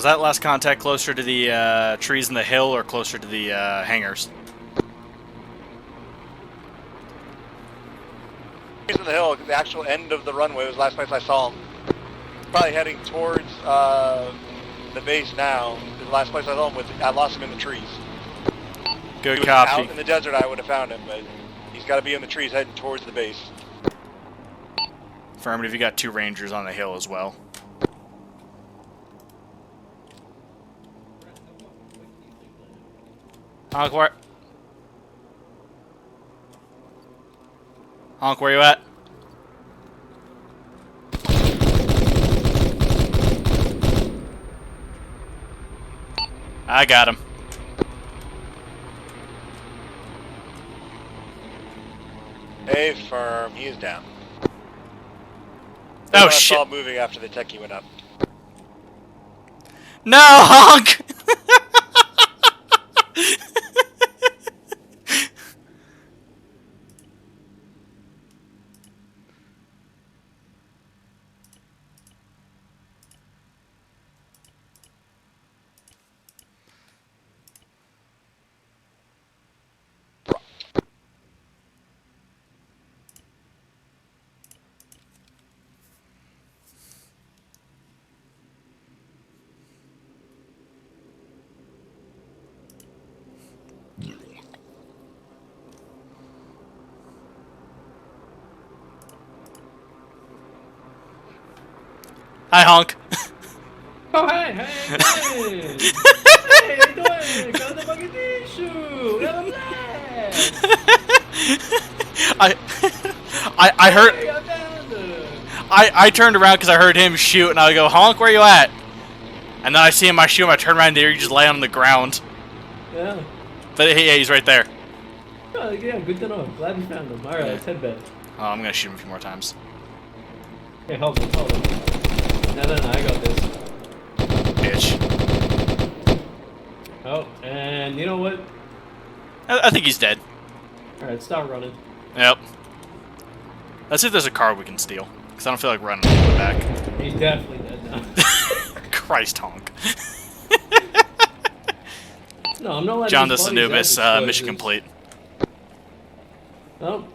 Was that last contact closer to the trees in the hill or closer to the hangars? Trees in the hill, the actual end of the runway was the last place I saw him. Probably heading towards the base now. The last place I saw him I lost him in the trees. Good He was copy. out in the desert, I would have found him, but he's got to be in the trees heading towards the base. Affirmative, you got 2 Rangers on the hill as well. Honk, where? Honk, where you at? I got him. Hey, firm, he is down. Oh, I shit. saw him moving after the techie went up. No, Honk! Hi, Honk. Oh, hey, hey, hey! Hey, how you doing? Got the fucking issue! We have a blast! I heard... Hey, I'm down there. I turned around because I heard him shoot, and I go, Honk, where you at? And then I see him, I shoot him, I turn around there, he just lay on the ground. Yeah. But yeah, he's right there. Oh, yeah, good to know. Glad you found him. Alright, let's head back. Oh, I'm gonna shoot him a few more times. Hey, hold on, hold on. No, I got this. Bitch. Oh, and you know what? I think he's dead. Alright, start running. Yep. Let's see if there's a car we can steal. Because I don't feel like running all the way back. He's definitely dead now. Christ, Honk. No, I'm not letting John, his this is buddies Anubis. have Mission explosives. complete. Oh,